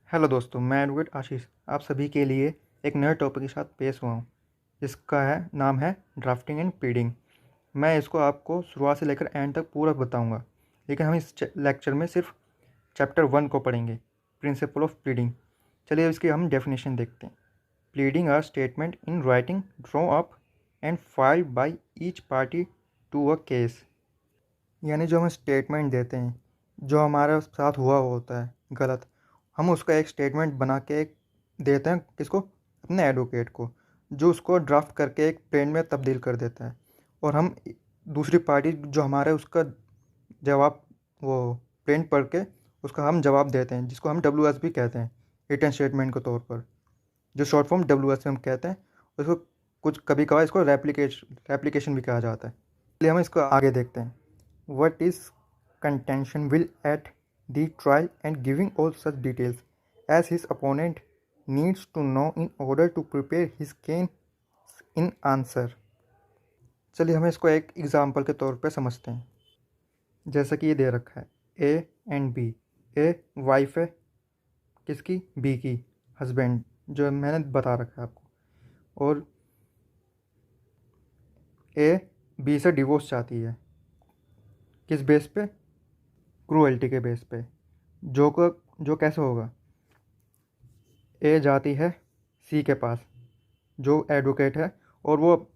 Hello दोस्तों, मैं advocate आशीष आप सभी के लिए एक नए टॉपिक के साथ पेश हुआ हूँ। इसका नाम है ड्राफ्टिंग एंड प्लीडिंग। मैं इसको आपको शुरुआत से लेकर एंड तक पूरा बताऊंगा, लेकिन हम इस लेक्चर में सिर्फ चैप्टर 1 को पढ़ेंगे, प्रिंसिपल ऑफ प्लीडिंग। चलिए इसकी हम डेफिनेशन देखते हैं। Pleading are statement in writing draw up and filed by each party to a case. यानी जो हम स्टेटमेंट देते हैं, जो हमारे साथ हुआ होता है गलत, हम उसका एक स्टेटमेंट बना के एक देते हैं किसको, अपने एडवोकेट को, जो उसको ड्राफ्ट करके एक पेन में तब्दील कर देता है। और हम दूसरी पार्टी जो हमारे उसका जवाब, वो प्रिंट पढ़ के उसका हम जवाब देते हैं, जिसको हम WS भी कहते हैं, रिटर्न स्टेटमेंट के तौर पर, जो शॉर्ट फॉर्म WS हम कहते हैं। उसको कुछ कभी कभार इसको रेप्लिकेशन भी कहा जाता है। इसलिए हम इसको आगे देखते हैं। What is contention will at the trial and giving all such details as his opponent needs to know in order to prepare his case in answer। चलिए हम इसको एक एग्जाम्पल के तौर पे समझते हैं। जैसा कि ये दे रखा है A and B. A wife है किसकी, बी की, हस्बैंड, जो मैंने बता रखा है आपको। और ए बी से डिवोर्स चाहती है, किस बेस पे, क्रूएल्टी के बेस पे। जो कैसे होगा, ए जाती है सी के पास जो एडवोकेट है, और वो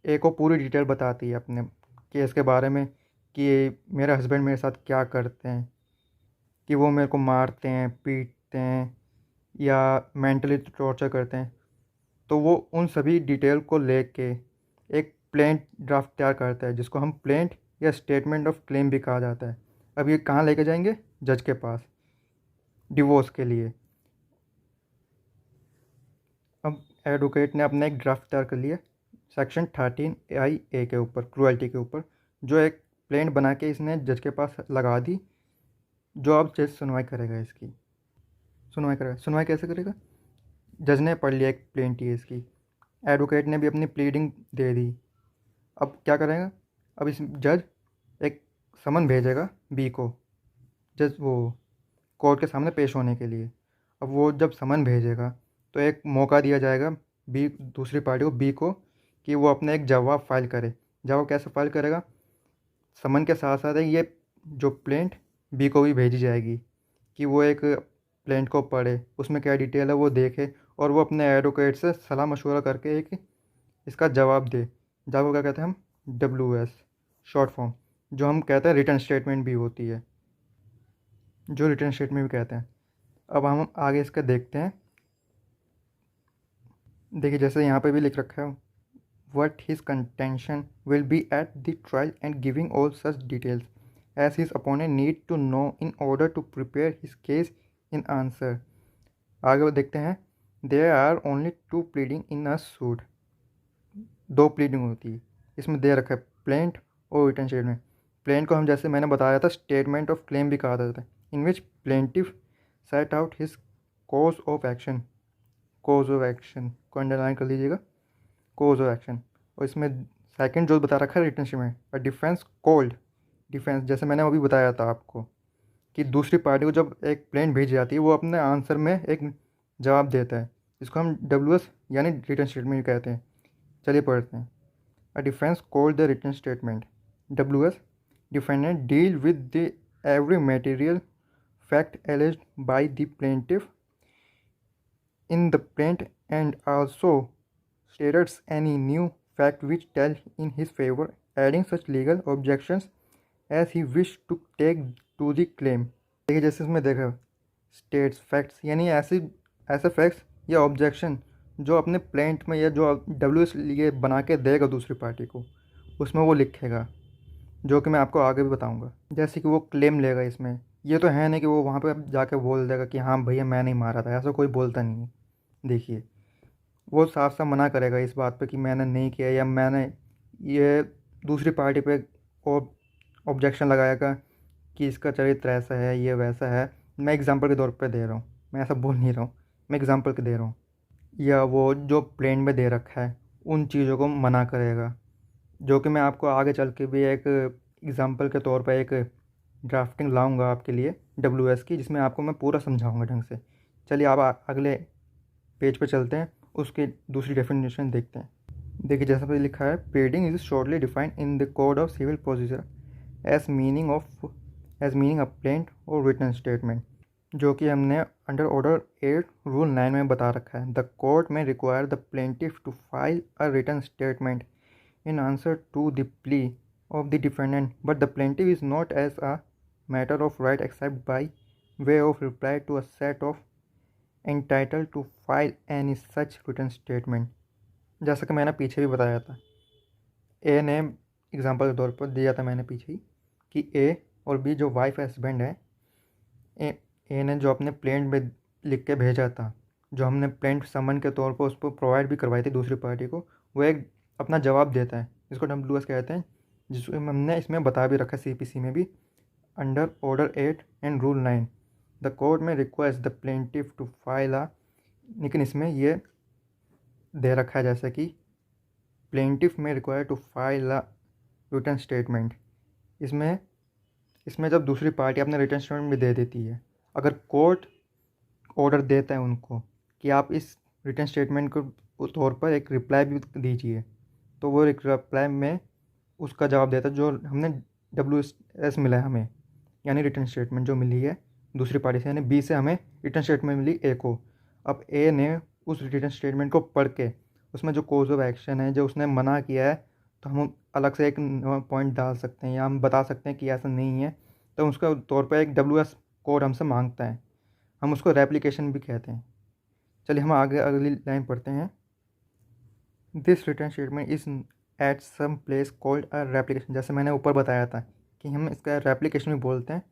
ए को पूरी डिटेल बताती है अपने केस के बारे में, कि मेरे हस्बैंड मेरे साथ क्या करते हैं, कि वो मेरे को मारते हैं, पीटते हैं या मेंटली टॉर्चर करते हैं। तो वो उन सभी डिटेल को लेके एक प्लेंट ड्राफ्ट तैयार करता है, जिसको हम प्लेंट या स्टेटमेंट ऑफ क्लेम भी कहा जाता है। अब ये कहाँ लेके जाएंगे, जज के पास, डिवोर्स के लिए। अब एडवोकेट ने अपना एक ड्राफ्ट तैयार कर लिया सेक्शन 13 IA के ऊपर, क्रूएल्टी के ऊपर, जो एक प्लेंट बना के इसने जज के पास लगा दी, जो अब जज सुनवाई करेगा। इसकी सुनवाई कैसे करेगा, जज ने पढ़ लिया एक प्लेंट ही इसकी, एडवोकेट ने भी अपनी प्लीडिंग दे दी। अब क्या करेगा, अब इस जज एक समन भेजेगा बी को, जज वो कोर्ट के सामने पेश होने के लिए। अब वो जब समन भेजेगा तो एक मौका दिया जाएगा बी, दूसरी पार्टी को, बी को, कि वो अपना एक जवाब फाइल करे। जवाब कैसे फाइल करेगा, समन के साथ साथ ये जो प्लेंट बी को भी भेजी जाएगी, कि वो एक प्लेंट को पढ़े, उसमें क्या डिटेल है वो देखे, और वो अपने एडवोकेट से सलाह मशवरा करके एक इसका जवाब दे। जवाब को क्या कहते हैं हम, WS शॉर्ट फॉर्म, जो हम कहते हैं रिटर्न स्टेटमेंट भी होती है, जो रिटर्न स्टेटमेंट भी कहते हैं। अब हम आगे इसका देखते हैं। देखिए जैसे यहाँ पे भी लिख रखा है, what his contention will be at the trial and giving all such details as his opponent need to know in order to prepare his case in answer। आगे देखते हैं, there are only two pleading in a suit। दो pleading होती है इसमें, दे रखा है plaint और रिटर्न स्टेटमेंट। प्लेंट को हम जैसे मैंने बताया था स्टेटमेंट ऑफ क्लेम भी कहा जाता है, in which plaintiff set out his cause of action. Cause of action को अंडरलाइन कर लीजिएगा, कोज ऑफ एक्शन। और इसमें सेकंड जो बता रखा है रिटर्न स्टेटमेंट, और डिफेंस कोल्ड डिफेंस, जैसे मैंने अभी बताया था आपको, कि दूसरी पार्टी को जब एक प्लेन भेजी जाती है, वो अपने आंसर में एक जवाब देता है, जिसको हम WS यानी रिटर्न स्टेटमेंट कहते हैं। चलिए पढ़ते हैं। A defence cold the return statement, WS defendant deal with the every material fact एलिज्ड by the plaintiff in the plaint and also states any new fact which tell in his favor, adding such legal objections as he wished to take to the claim। देखिए जैसे इसमें देखा, states facts यानी ऐसे facts या objection जो अपने plaint में या जो WS ये बना के देगा दूसरी पार्टी को, उसमें वो लिखेगा, जो कि मैं आपको आगे भी बताऊंगा। जैसे कि वो क्लेम लेगा इसमें, ये तो है नहीं कि वो वहाँ पे जाके बोल देगा कि हाँ भैया मैं नहीं मारा था, ऐसा कोई बोलता नहीं है। देखिए वो साफ साफ मना करेगा इस बात पे कि मैंने नहीं किया, या मैंने ये दूसरी पार्टी पे और ऑब्जेक्शन लगाएगा कि इसका चरित्र ऐसा है, ये वैसा है। मैं एग्जांपल के तौर पे दे रहा हूँ, मैं ऐसा बोल नहीं रहा हूँ, मैं एग्जांपल के दे रहा हूँ। या वो जो प्लेन में दे रखा है उन चीज़ों को मना करेगा, जो कि मैं आपको आगे चल के भी एक एग्ज़ाम्पल के तौर पर एक ड्राफ्टिंग लाऊंगा आपके लिए WS की, जिसमें आपको मैं पूरा समझाऊंगा ढंग से, चलिए आप अगले पेज पर चलते हैं, उसके दूसरी डेफिनेशन देखते हैं। देखिए जैसा पे लिखा है, pleading is shortly defined in the code of civil procedure as meaning a plaint और रिटन स्टेटमेंट, जो कि हमने अंडर ऑर्डर 8 रूल 9 में बता रखा है। The court may require the plaintiff to file a written statement in answer to the plea of the defendant, but the plaintiff is not as a matter of right except by way of reply to a set of entitled to file any such written statement। जैसा कि मैंने पीछे भी बताया था, ए ने example के तौर पर दिया था मैंने पीछे ही कि ए और बी जो वाइफ हस्बैंड है, ए ने जो अपने प्लेंट में लिख के भेजा था, जो हमने प्लेंट समन के तौर पर उसको प्रोवाइड भी करवाई थी दूसरी पार्टी को, वो एक अपना जवाब देता है, जिसको WS कहते हैं, जिसको हमने इसमें बता भी रखा है CPC में भी, under order 8 and rule 9 the court में request the plaintiff to file a, लेकिन इसमें ये दे रखा है जैसे कि plaintiff may require to file a written statement. इसमें जब दूसरी पार्टी अपने रिटन स्टेटमेंट भी दे देती है, अगर कोर्ट ऑर्डर देता है उनको कि आप इस रिटन स्टेटमेंट को तौर पर एक रिप्लाई भी दीजिए, तो वो एक रिप्लाई में उसका जवाब देता है जो हमने WS मिला है हमें, यानी रिटर्न स्टेटमेंट जो मिली है दूसरी पार्टी से, यानी B से हमें रिटर्न स्टेटमेंट मिली A को। अब A ने उस रिटर्न स्टेटमेंट को पढ़ के उसमें जो कोर्स ऑफ एक्शन है, जो उसने मना किया है, तो हम अलग से एक पॉइंट डाल सकते हैं या हम बता सकते हैं कि ऐसा नहीं है, तो उसका तौर पर एक WS कोड हमसे मांगता है, हम उसको रेप्लिकेशन भी कहते हैं। चलिए हम आगे अगली लाइन पढ़ते हैं। This return statement is at some place called a replication, जैसे मैंने ऊपर बताया था कि हम इसका रेप्लिकेशन भी बोलते हैं।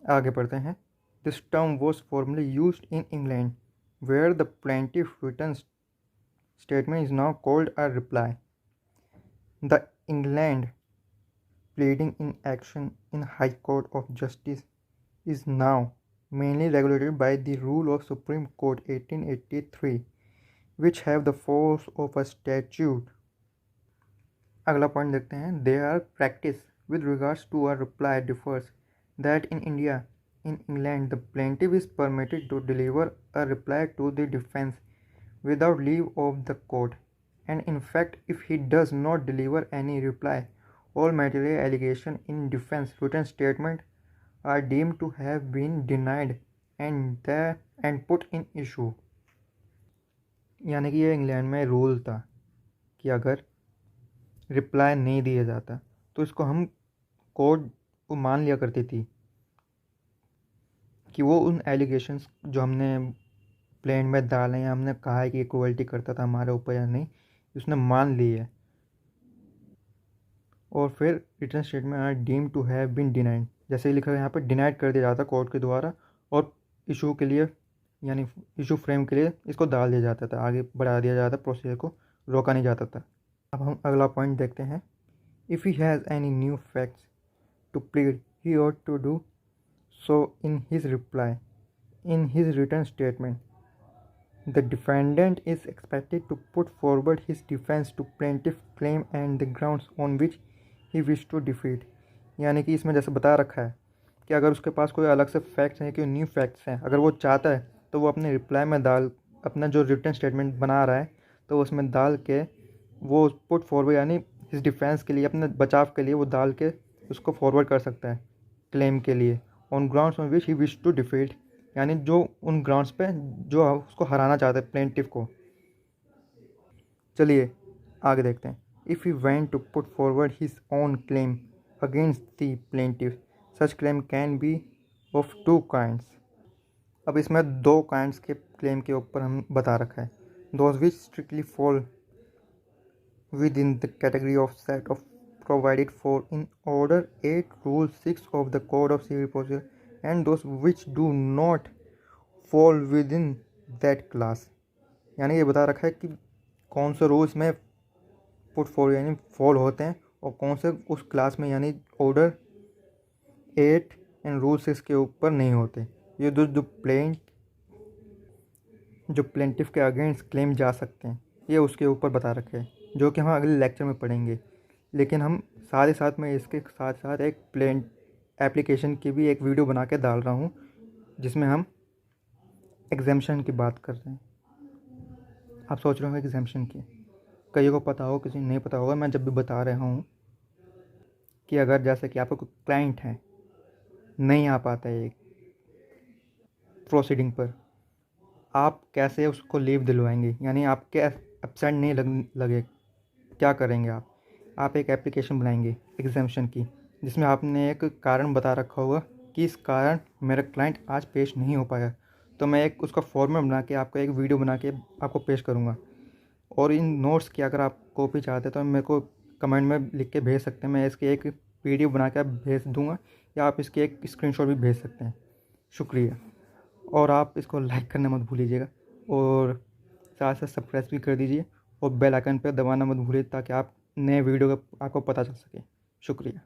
आगे पढ़ते हैं। This term was formally used in England where the plaintiff return statement is now called a reply. The England pleading in action in High Court of Justice is now mainly regulated by the rule of Supreme Court 1883, which have the force of a statute। अगला point देखते हैं। Their practice with regards to a reply differs, that in India, in England, the plaintiff is permitted to deliver a reply to the defense without leave of the court, and in fact, if he does not deliver any reply, all material allegations in defense written statement are deemed to have been denied and put in issue। यानी कि ये England में rule था कि अगर reply नहीं दिया जाता तो इसको हम कोर्ट को मान लिया करती थी कि वो उन एलिगेशंस जो हमने प्लेन में डाले या हमने कहा है कि ये क्रुएल्टी करता था हमारे ऊपर या नहीं, उसने मान ली है, और फिर return statement are deem to have been denied, जैसे लिखा है यहाँ पर, डिनाइड कर दिया जाता कोर्ट के द्वारा, और इशू के लिए यानी इशू फ्रेम के लिए इसको डाल दिया जाता था, आगे बढ़ा दिया जाता, प्रोसीजर को रोका नहीं जाता था। अब हम अगला पॉइंट देखते हैं। If he has any new facts to plead he ought to do so in his reply in his return statement. The defendant is expected to put forward his defense to plaintiff claim and the grounds on which he wish to defeat। यानी कि इसमें जैसे बता रखा है कि अगर उसके पास कोई अलग से फैक्ट्स हैं, कोई न्यू फैक्ट्स हैं, अगर वो चाहता है तो वो अपने रिप्लाई में डाल, अपना जो रिटर्न स्टेटमेंट बना रहा है तो उसमें डाल के वो पुट फॉरवर्ड, यानी हिज डिफेंस के लिए, अपने बचाव के लिए वो डाल के उसको फॉरवर्ड कर सकता है क्लेम के लिए, on grounds on which he wish to defeat, यानी जो उन ग्राउंड्स पे जो उसको हराना चाहते हैं प्लेंटिफ को। चलिए आगे देखते हैं। If he went to put forward his own claim against the plaintiff, such claim can be of 2 kinds. अब इसमें 2 काइंड्स के क्लेम के ऊपर हम बता रखा है। Those which strictly fall with in the category of set of provided for in order 8 rule 6 of the code of civil procedure, and those which do not fall within that class। यानी ये बता रखा है कि कौन से rules में put for यानी फॉल होते हैं और कौन से उस क्लास में, यानी ऑर्डर 8 एंड रूल 6 के ऊपर नहीं होते। ये जो प्लेंटिफ के अगेंस्ट क्लेम जा सकते हैं, ये उसके ऊपर बता रखे हैं, जो कि हम अगले लेक्चर में पढ़ेंगे। लेकिन हम साथ ही साथ में इसके साथ साथ एक प्लेन एप्लीकेशन की भी एक वीडियो बना के डाल रहा हूँ, जिसमें हम एग्जाम्शन की बात कर रहे हैं। आप सोच रहे हो एग्जाम्शन की, कईयों को पता हो, किसी नहीं पता होगा। मैं जब भी बता रहा हूँ कि अगर जैसे कि आपका कोई क्लाइंट है, नहीं आ पाता है एक प्रोसीडिंग पर, आप कैसे उसको लीव दिलवाएंगे, यानी आपके एब्सेंट नहीं लगे, क्या करेंगे आप एक एप्लीकेशन बनाएंगे एग्जाम्शन की, जिसमें आपने एक कारण बता रखा होगा कि इस कारण मेरा क्लाइंट आज पेश नहीं हो पाया। तो मैं एक उसका फॉर्मेट बना के आपको एक वीडियो बना के आपको पेश करूँगा। और इन नोट्स की अगर आप कॉपी चाहते हैं तो मेरे को कमेंट में लिख के भेज सकते हैं, मैं इसकी एक पीडीएफ बना के भेज दूँगा, या आप इसकी एक स्क्रीनशॉट भी भेज सकते हैं। शुक्रिया। और आप इसको लाइक करना मत भूलिएगा, और साथ साथ सब्सक्राइब भी कर दीजिए, और बेल आइकन पर दबाना मत भूलिए, ताकि आप नए वीडियो का आपको पता चल सके। शुक्रिया।